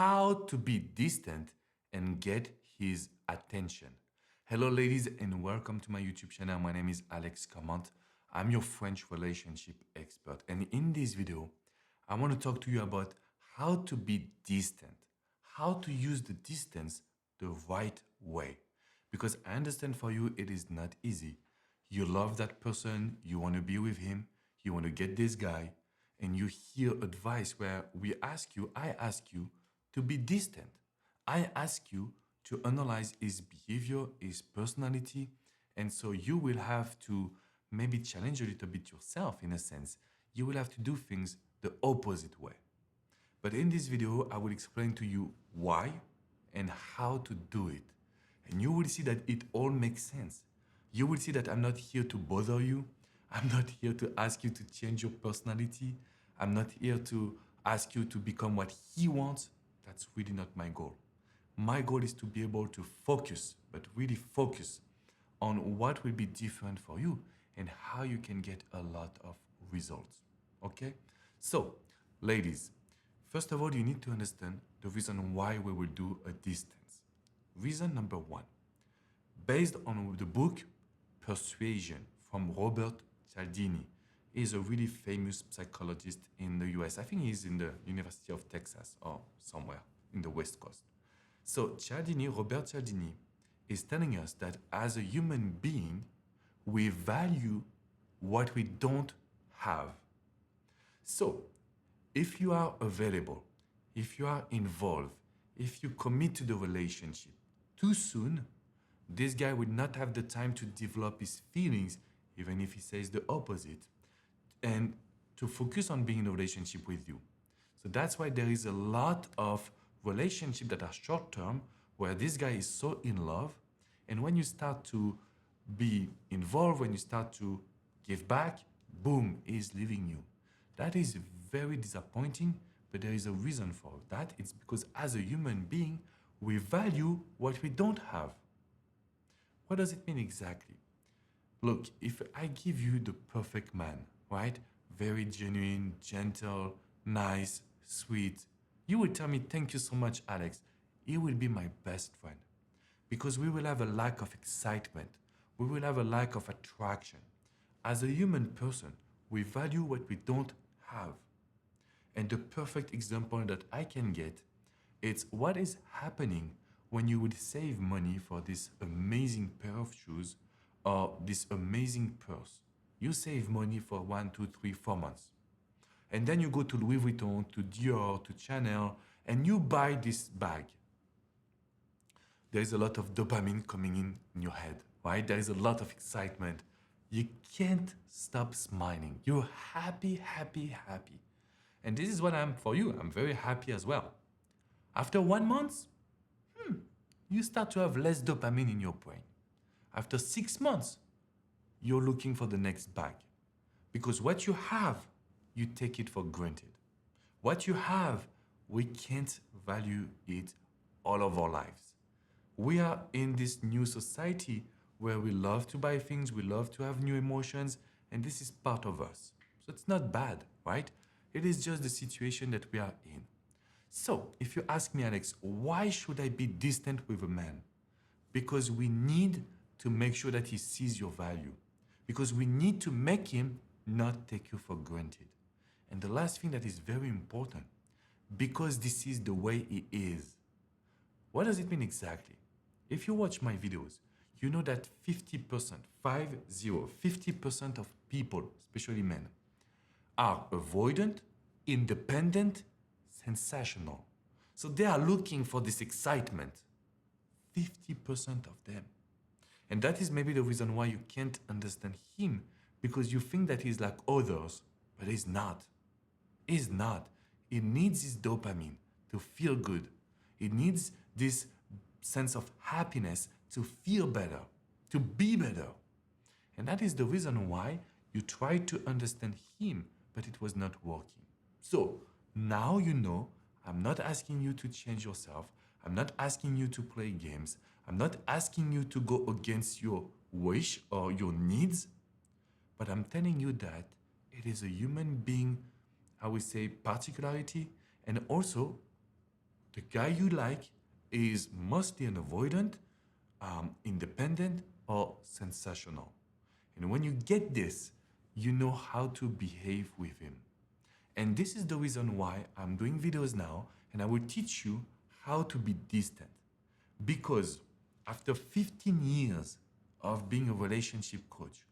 how to be distant and get his attention. Hello ladies and welcome to my YouTube channel. My name is Alex Cormont. I'm your French relationship expert, and in this video I want to talk to you about how to be distant, how to use the distance the right way. Because I understand for you it is not easy. You love that person, you want to be with him, you want to get this guy, and you hear advice where I ask you to be distant. I ask you to analyze his behavior, his personality, and so you will have to maybe challenge a little bit yourself in a sense. You will have to do things the opposite way. But in this video, I will explain to you why and how to do it. And you will see that it all makes sense. You will see that I'm not here to bother you. I'm not here to ask you to change your personality. I'm not here to ask you to become what he wants. That's really not my goal. My goal is to be able to focus, but really focus on what will be different for you and how you can get a lot of results. Okay? So, ladies, first of all, you need to understand the reason why we will do a distance. Reason number one, based on the book Persuasion from Robert Cialdini. He's a really famous psychologist in the US. I think he's in the University of Texas or somewhere in the West Coast. So Robert Cialdini is telling us that as a human being, we value what we don't have. So if you are available, if you are involved, if you commit to the relationship too soon, this guy would not have the time to develop his feelings, even if he says the opposite, and to focus on being in a relationship with you. So that's why there is a lot of relationships that are short-term, where this guy is so in love, and when you start to be involved, when you start to give back, boom, he's leaving you. That is very disappointing, but there is a reason for that. It's because as a human being, we value what we don't have. What does it mean exactly? Look, if I give you the perfect man, right? Very genuine, gentle, nice, sweet, you will tell me, thank you so much, Alex. He will be my best friend. Because we will have a lack of excitement. We will have a lack of attraction. As a human person, we value what we don't have. And the perfect example that I can get, it's what is happening when you would save money for this amazing pair of shoes or this amazing purse. You save money for 1, 2, 3, 4 months. And then you go to Louis Vuitton, to Dior, to Chanel, and you buy this bag. There is a lot of dopamine coming in your head, right? There is a lot of excitement. You can't stop smiling. You're happy, happy, happy. And this is what I'm for you. I'm very happy as well. After 1 month, you start to have less dopamine in your brain. After 6 months, you're looking for the next bag. Because what you have, you take it for granted. What you have, we can't value it all of our lives. We are in this new society where we love to buy things, we love to have new emotions, and this is part of us. So it's not bad, right? It is just the situation that we are in. So, if you ask me, Alex, why should I be distant with a man? Because we need to make sure that he sees your value. Because we need to make him not take you for granted. And the last thing that is very important, because this is the way he is. What does it mean exactly? If you watch my videos, you know that 50% of people, especially men, are avoidant, independent, sensational. So they are looking for this excitement. 50% of them. And that is maybe the reason why you can't understand him, because you think that he's like others, but he's not. He's not. He needs his dopamine to feel good. He needs this sense of happiness to feel better, to be better. And that is the reason why you tried to understand him, but it was not working. So now you know I'm not asking you to change yourself. I'm not asking you to play games. I'm not asking you to go against your wish or your needs. But I'm telling you that it is a human being, I would say, particularity, and also The guy you like is mostly an avoidant, independent, or sensational. And when you get this, you know how to behave with him. And this is the reason why I'm doing videos now and I will teach you how to be distant. Because after 15 years of being a relationship coach,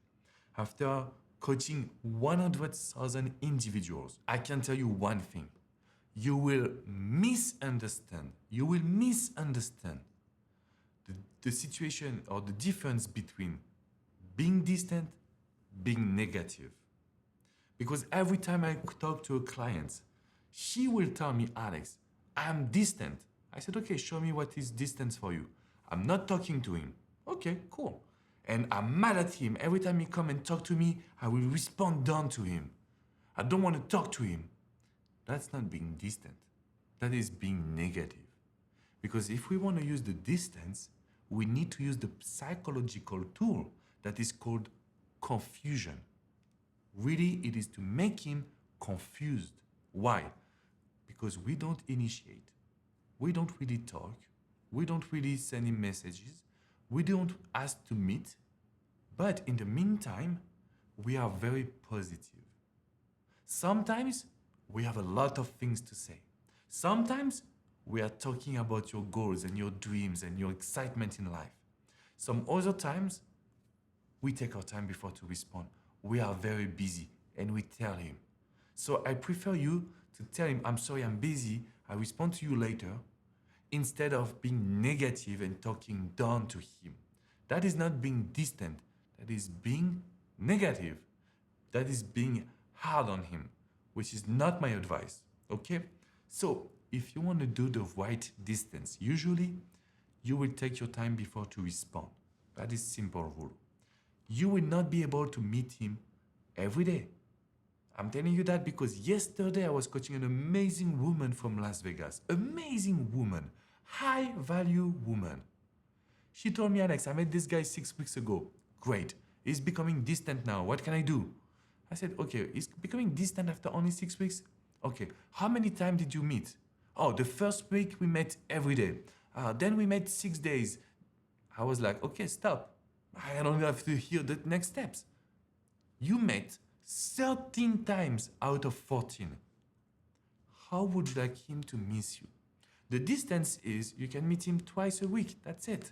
after coaching 100,000 individuals, I can tell you one thing. You will misunderstand the situation or the difference between being distant, being negative. Because every time I talk to a client, she will tell me, Alex, I'm distant. I said, okay, show me what is distance for you. I'm not talking to him. Okay, cool. And I'm mad at him. Every time he come and talk to me, I will respond down to him. I don't want to talk to him. That's not being distant. That is being negative. Because if we want to use the distance, we need to use the psychological tool that is called confusion. Really, it is to make him confused. Why? Because we don't initiate. We don't really talk. We don't really send him messages. We don't ask to meet. But in the meantime, we are very positive. Sometimes we have a lot of things to say. Sometimes we are talking about your goals and your dreams and your excitement in life. Some other times, we take our time before to respond. We are very busy and we tell him. So I prefer you to tell him, I'm sorry, I'm busy. I'll respond to you later, instead of being negative and talking down to him. That is not being distant. That is being negative. That is being hard on him, which is not my advice. Okay? So if you want to do the right distance, usually you will take your time before to respond. That is simple rule. You will not be able to meet him every day. I'm telling you that because yesterday I was coaching an amazing woman from Las Vegas. Amazing woman. High value woman. She told me, Alex, I met this guy 6 weeks ago. Great. He's becoming distant now. What can I do? I said, okay, he's becoming distant after only 6 weeks? Okay. How many times did you meet? Oh, the first week we met every day. Then we met 6 days. I was like, okay, stop. I don't have to hear the next steps. You met 13 times out of 14. How would you like him to miss you? The distance is you can meet him twice a week. That's it.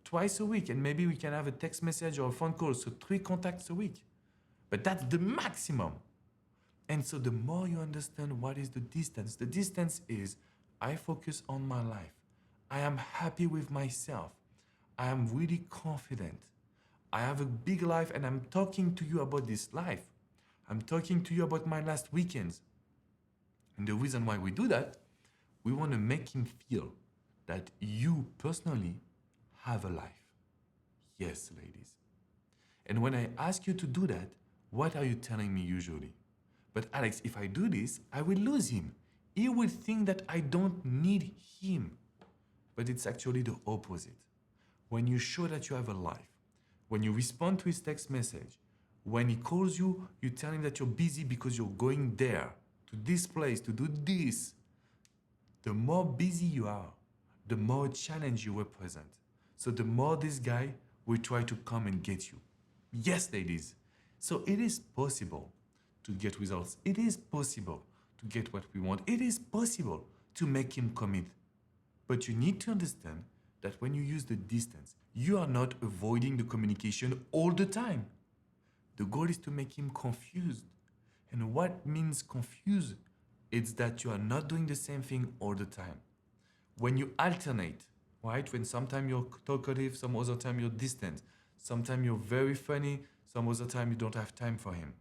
Twice a week. And maybe we can have a text message or a phone call. So 3 contacts a week. But that's the maximum. And so the more you understand what is the distance is I focus on my life. I am happy with myself. I am really confident. I have a big life and I'm talking to you about this life. I'm talking to you about my last weekends. And the reason why we do that, we want to make him feel that you personally have a life. Yes, ladies. And when I ask you to do that, what are you telling me usually? But Alex, if I do this, I will lose him. He will think that I don't need him. But it's actually the opposite. When you show that you have a life, when you respond to his text message, when he calls you, you tell him that you're busy because you're going there, to this place, to do this. The more busy you are, the more challenge you represent. So the more this guy will try to come and get you. Yes, ladies. So it is possible to get results. It is possible to get what we want. It is possible to make him commit. But you need to understand that when you use the distance, you are not avoiding the communication all the time. The goal is to make him confused. And what means confused? It's that you are not doing the same thing all the time. When you alternate, right? When sometimes you're talkative, some other time you're distant. Sometimes you're very funny, some other time you don't have time for him.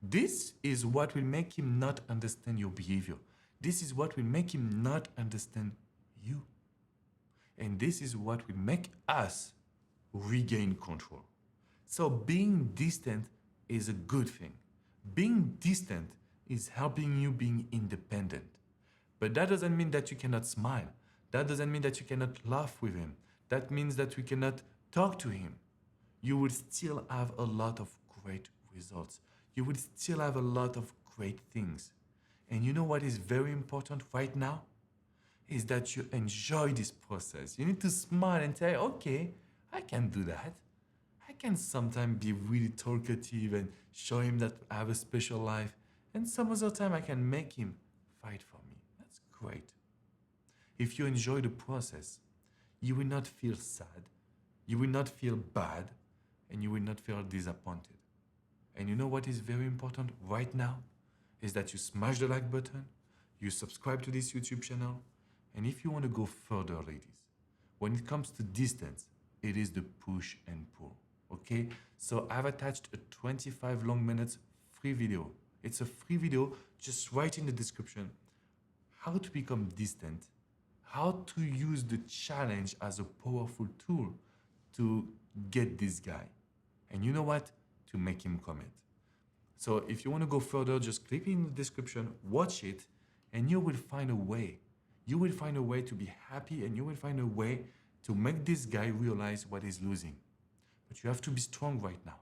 This is what will make him not understand your behavior. This is what will make him not understand you. And this is what will make us regain control. So being distant is a good thing. Being distant is helping you being independent. But that doesn't mean that you cannot smile. That doesn't mean that you cannot laugh with him. That means that we cannot talk to him. You will still have a lot of great results. You will still have a lot of great things. And you know what is very important right now? is that you enjoy this process. You need to smile and say, okay, I can do that. I can sometimes be really talkative and show him that I have a special life. And some other time I can make him fight for me. That's great. If you enjoy the process, you will not feel sad, you will not feel bad, and you will not feel disappointed. And you know what is very important right now? Is that you smash the like button, you subscribe to this YouTube channel, and if you want to go further, ladies, when it comes to distance, it is the push and pull, okay? So I've attached a 25 long minutes free video. It's a free video, just write in the description how to become distant, how to use the challenge as a powerful tool to get this guy. And you know what? To make him commit. So if you want to go further, just click in the description, watch it, and you will find a way. You will find a way to be happy, and you will find a way to make this guy realize what he's losing. But you have to be strong right now.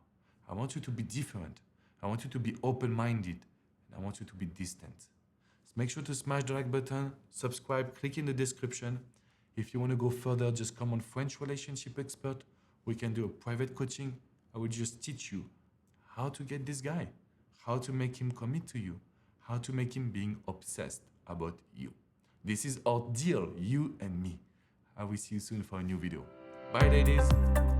I want you to be different. I want you to be open-minded, and I want you to be distant. So make sure to smash the like button, subscribe, click in the description. If you want to go further, just come on French Relationship Expert. We can do a private coaching. I will just teach you how to get this guy, how to make him commit to you, how to make him being obsessed about you. This is our deal, you and me. I will see you soon for a new video. Bye, ladies.